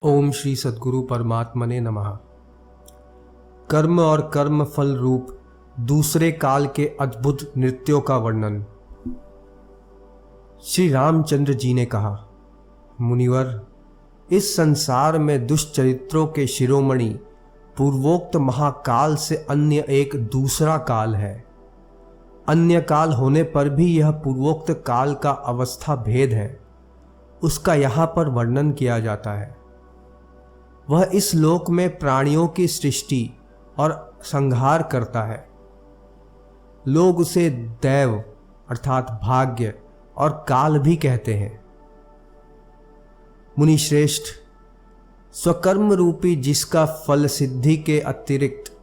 ओम श्री सद्गुरु परमात्मने नमः। कर्म और कर्म फल रूप दूसरे काल के अद्भुत नृत्यों का वर्णन। श्री रामचंद्र जी ने कहा, मुनिवर, इस संसार में दुष्चरित्रों के शिरोमणि पूर्वोक्त महाकाल से अन्य एक दूसरा काल है। अन्य काल होने पर भी यह पूर्वोक्त काल का अवस्था भेद है, उसका यहाँ पर वर्णन किया जाता है। वह इस लोक में प्राणियों की सृष्टि और संहार करता है। लोग उसे दैव अर्थात भाग्य और काल भी कहते हैं। मुनिश्रेष्ठ, स्वकर्म रूपी जिसका फल सिद्धि के अतिरिक्त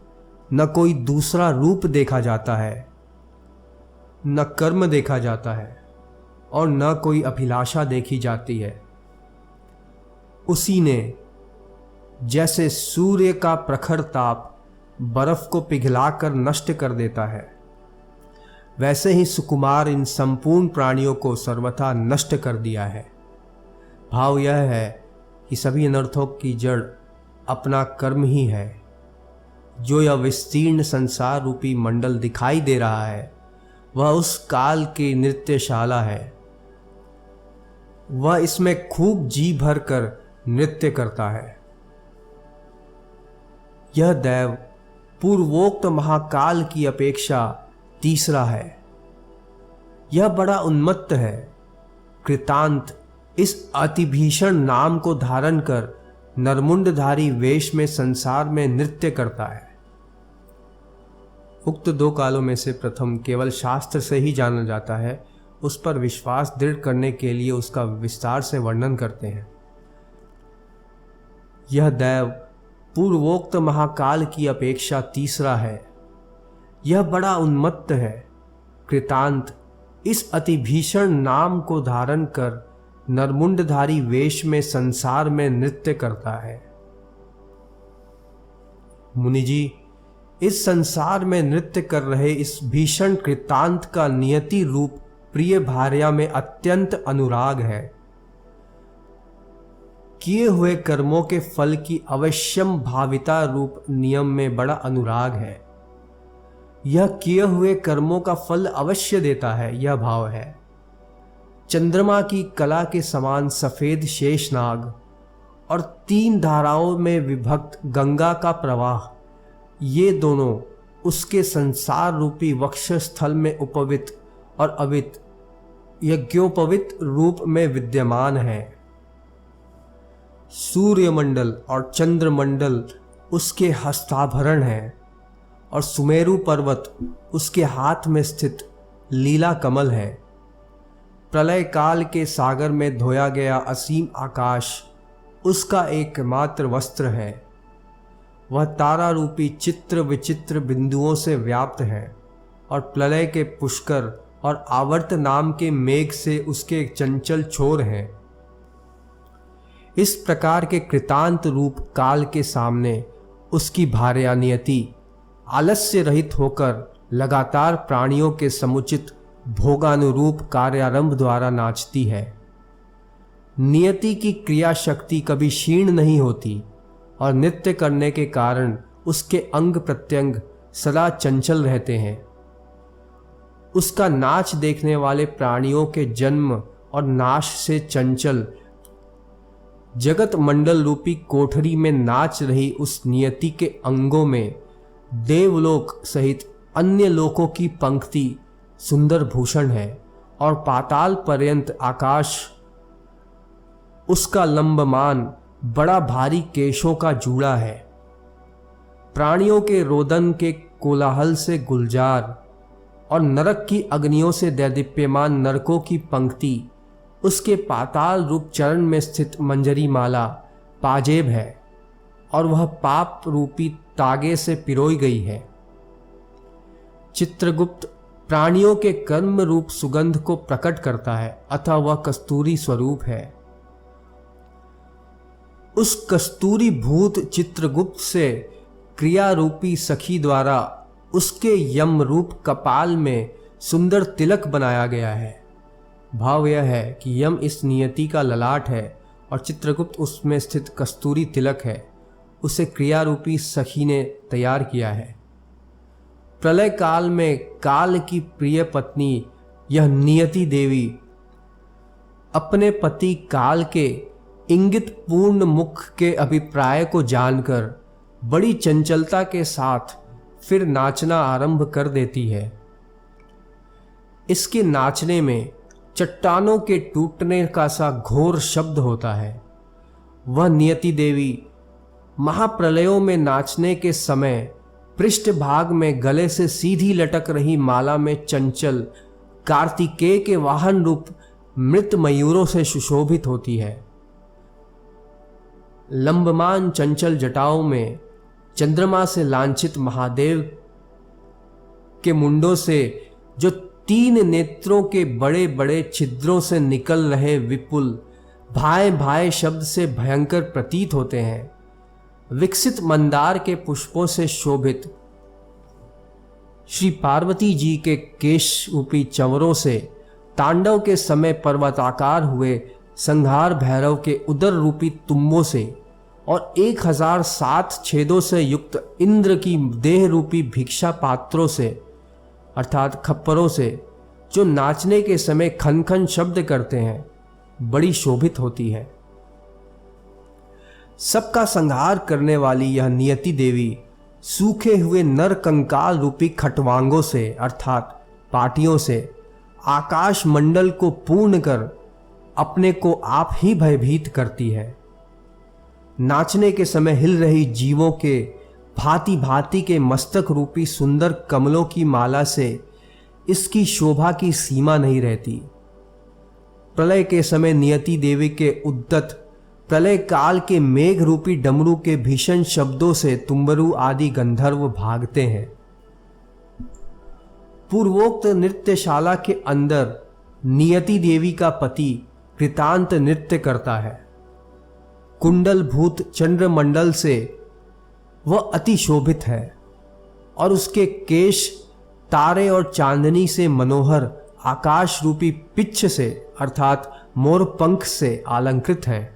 न कोई दूसरा रूप देखा जाता है, न कर्म देखा जाता है और न कोई अभिलाषा देखी जाती है, उसी ने जैसे सूर्य का प्रखर ताप बर्फ को पिघलाकर नष्ट कर देता है, वैसे ही सुकुमार इन संपूर्ण प्राणियों को सर्वथा नष्ट कर दिया है। भाव यह है कि सभी अनर्थों की जड़ अपना कर्म ही है। जो यह विस्तीर्ण संसार रूपी मंडल दिखाई दे रहा है, वह उस काल की नृत्यशाला है। वह इसमें खूब जी भर कर नृत्य करता है। यह दैव पूर्वोक्त महाकाल की अपेक्षा तीसरा है। यह बड़ा उन्मत्त है। कृतांत इस अतिभीषण नाम को धारण कर नरमुंडधारी वेश में संसार में नृत्य करता है। उक्त दो कालों में से प्रथम केवल शास्त्र से ही जाना जाता है। उस पर विश्वास दृढ़ करने के लिए उसका विस्तार से वर्णन करते हैं। यह दैव पूर्वोक्त महाकाल की अपेक्षा तीसरा है। यह बड़ा उन्मत्त है। कृतांत इस अतिभीषण नाम को धारण कर नरमुंडधारी वेश में संसार में नृत्य करता है। मुनि जी, इस संसार में नृत्य कर रहे इस भीषण कृतांत का नियति रूप प्रिय भार्या में अत्यंत अनुराग है। किए हुए कर्मों के फल की अवश्यम भाविता रूप नियम में बड़ा अनुराग है। यह किए हुए कर्मों का फल अवश्य देता है, यह भाव है। चंद्रमा की कला के समान सफेद शेषनाग और 3 धाराओं में विभक्त गंगा का प्रवाह, ये दोनों उसके संसार रूपी वक्षस्थल में उपवित और अवित यज्ञोपवित रूप में विद्यमान है। सूर्यमंडल और चंद्रमंडल उसके हस्ताभरण हैं और सुमेरु पर्वत उसके हाथ में स्थित लीला कमल है। प्रलय काल के सागर में धोया गया असीम आकाश उसका एकमात्र वस्त्र है। वह तारा रूपी चित्र विचित्र बिंदुओं से व्याप्त है और प्रलय के पुष्कर और आवर्त नाम के मेघ से उसके चंचल छोर हैं। इस प्रकार के कृतांत रूप काल के सामने उसकी भार्या नियति आलस्य रहित होकर लगातार प्राणियों के समुचित भोगानुरूप कार्यारंभ द्वारा नाचती है। नियति की क्रिया शक्ति कभी क्षीण नहीं होती और नृत्य करने के कारण उसके अंग प्रत्यंग सदा चंचल रहते हैं। उसका नाच देखने वाले प्राणियों के जन्म और नाश से चंचल जगत मंडल रूपी कोठरी में नाच रही उस नियति के अंगों में देवलोक सहित अन्य लोकों की पंक्ति सुंदर भूषण है और पाताल पर्यंत आकाश उसका लंबमान बड़ा भारी केशों का जूड़ा है। प्राणियों के रोदन के कोलाहल से गुलजार और नरक की अग्नियों से दैदीप्यमान नरकों की पंक्ति उसके पाताल रूप चरण में स्थित मंजरी माला पाजेब है और वह पाप रूपी तागे से पिरोई गई है। चित्रगुप्त प्राणियों के कर्म रूप सुगंध को प्रकट करता है, अतः वह कस्तूरी स्वरूप है। उस कस्तूरी भूत चित्रगुप्त से क्रिया रूपी सखी द्वारा उसके यम रूप कपाल में सुंदर तिलक बनाया गया है। भाव यह है कि यम इस नियति का ललाट है और चित्रगुप्त उसमें स्थित कस्तूरी तिलक है, उसे क्रिया रूपी सखी ने तैयार किया है। प्रलय काल में काल की प्रिय पत्नी यह नियति देवी अपने पति काल के इंगित पूर्ण मुख के अभिप्राय को जानकर बड़ी चंचलता के साथ फिर नाचना आरंभ कर देती है। इसके नाचने में चट्टानों के टूटने का सा घोर शब्द होता है। वह नियति देवी महाप्रलयों में नाचने के समय पृष्ठ भाग में गले से सीधी लटक रही माला में चंचल कार्तिकेय के वाहन रूप मृत मयूरों से सुशोभित होती है। लंबमान चंचल जटाओं में चंद्रमा से लांछित महादेव के मुंडों से जो 3 नेत्रों के बड़े बड़े छिद्रों से निकल रहे विपुल भाए भाए शब्द से भयंकर प्रतीत होते हैं, विकसित मंदार के पुष्पों से शोभित श्री पार्वती जी के केश रूपी चंवरों से तांडव के समय पर्वताकार हुए संहार भैरव के उदर रूपी तुम्बों से और 1007 छेदों से युक्त इंद्र की देह रूपी भिक्षा पात्रों से अर्थात खप्परों से जो नाचने के समय खन खन शब्द करते हैं, बड़ी शोभित होती है। सबका संहार करने वाली यह नियति देवी सूखे हुए नर कंकाल रूपी खटवांगों से अर्थात पाटियों से आकाश मंडल को पूर्ण कर अपने को आप ही भयभीत करती है। नाचने के समय हिल रही जीवों के भांति भांति के मस्तक रूपी सुंदर कमलों की माला से इसकी शोभा की सीमा नहीं रहती। प्रलय के समय नियति देवी के उद्दत प्रलय काल के मेघ रूपी डमरू के भीषण शब्दों से तुम्बरू आदि गंधर्व भागते हैं। पूर्वोक्त नृत्यशाला के अंदर नियति देवी का पति कृतांत नृत्य करता है। कुंडल भूत चंद्रमंडल से वह अति शोभित है और उसके केश तारे और चांदनी से मनोहर आकाश रूपी पिच्छ से अर्थात मोर पंख से अलंकृत है।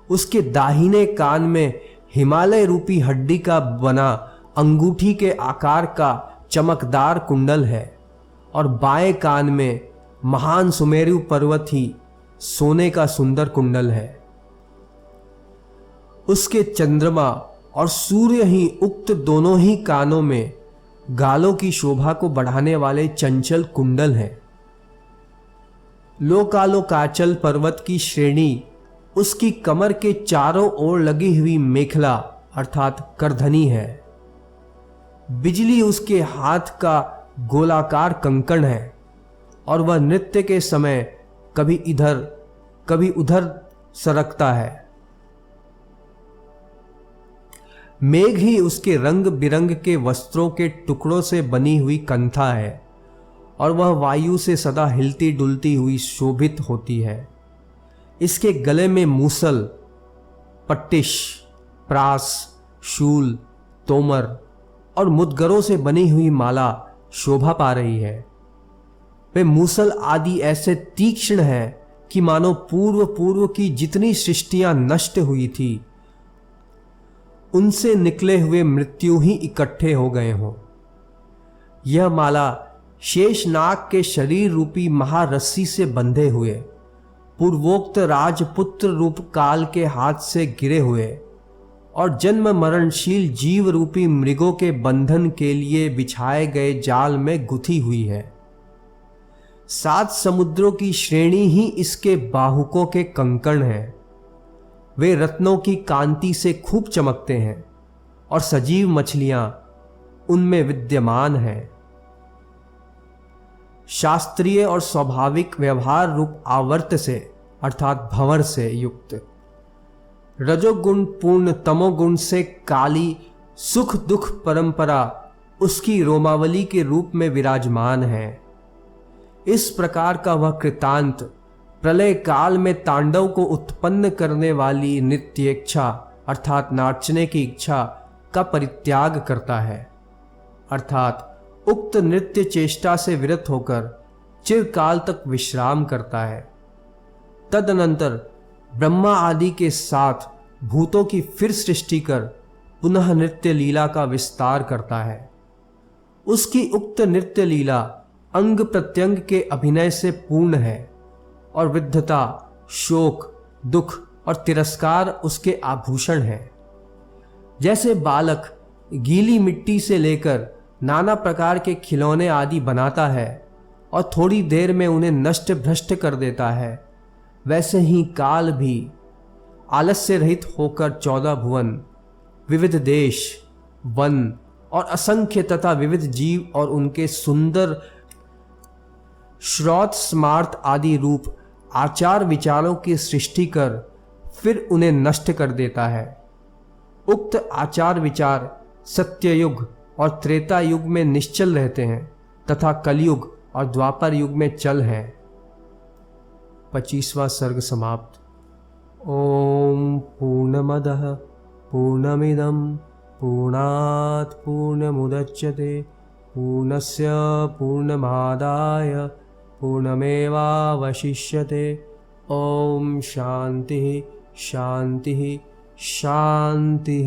उसके दाहिने कान में हिमालय रूपी हड्डी का बना अंगूठी के आकार का चमकदार कुंडल है और बाएं कान में महान सुमेरु पर्वत ही सोने का सुंदर कुंडल है। उसके चंद्रमा और सूर्य ही उक्त दोनों ही कानों में गालों की शोभा को बढ़ाने वाले चंचल कुंडल हैं। लोकालोकाचल पर्वत की श्रेणी उसकी कमर के चारों ओर लगी हुई मेखला अर्थात करधनी है। बिजली उसके हाथ का गोलाकार कंकण है और वह नृत्य के समय कभी इधर कभी उधर सरकता है। मेघ ही उसके रंग बिरंग के वस्त्रों के टुकड़ों से बनी हुई कंथा है और वह वायु से सदा हिलती डुलती हुई शोभित होती है। इसके गले में मूसल, पट्टिश, प्रास, शूल, तोमर और मुद्गरों से बनी हुई माला शोभा पा रही है। वे मूसल आदि ऐसे तीक्ष्ण हैं कि मानो पूर्व की जितनी सृष्टियां नष्ट हुई थी उनसे निकले हुए मृत्यु ही इकट्ठे हो गए हों। यह माला शेषनाग के शरीर रूपी महारस्सी से बंधे हुए पूर्वोक्त राजपुत्र रूप काल के हाथ से गिरे हुए और जन्म मरणशील जीव रूपी मृगों के बंधन के लिए बिछाए गए जाल में गुथी हुई है। 7 समुद्रों की श्रेणी ही इसके बाहुकों के कंकण हैं। वे रत्नों की कांति से खूब चमकते हैं और सजीव मछलियां उनमें विद्यमान हैं। शास्त्रीय और स्वाभाविक व्यवहार रूप आवर्त से अर्थात भंवर से युक्त रजोगुण पूर्ण तमोगुण से काली सुख दुख परंपरा उसकी रोमावली के रूप में विराजमान है। इस प्रकार का वह कृतांत प्रलय काल में तांडव को उत्पन्न करने वाली नित्य इच्छा अर्थात नाचने की इच्छा का परित्याग करता है, अर्थात उक्त नृत्य चेष्टा से विरत होकर चिरकाल तक विश्राम करता है। तदनंतर ब्रह्मा आदि के साथ भूतों की फिर सृष्टि कर पुनः नृत्य लीला का विस्तार करता है। उसकी उक्त नृत्य लीला अंग प्रत्यंग के अभिनय से पूर्ण है और वृद्धता, शोक, दुख और तिरस्कार उसके आभूषण हैं। जैसे बालक गीली मिट्टी से लेकर नाना प्रकार के खिलौने आदि बनाता है और थोड़ी देर में उन्हें नष्ट भ्रष्ट कर देता है, वैसे ही काल भी आलस्य रहित होकर 14 भुवन, विविध देश, वन और असंख्य तथा विविध जीव और उनके सुंदर श्रौत स्मार्त आदि रूप आचार विचारों की सृष्टि कर फिर उन्हें नष्ट कर देता है। उक्त आचार विचार सत्ययुग और त्रेता युग में निश्चल रहते हैं तथा कलयुग और द्वापर युग में चल हैं। 25वां सर्ग समाप्त। ओम पूर्णमदः पूर्णमिदं पूर्णात् पूर्णमुदच्यते पूर्णस्य पूर्णमादाय पूर्णमेवावशिष्यते। ओम शांति शांति शांति।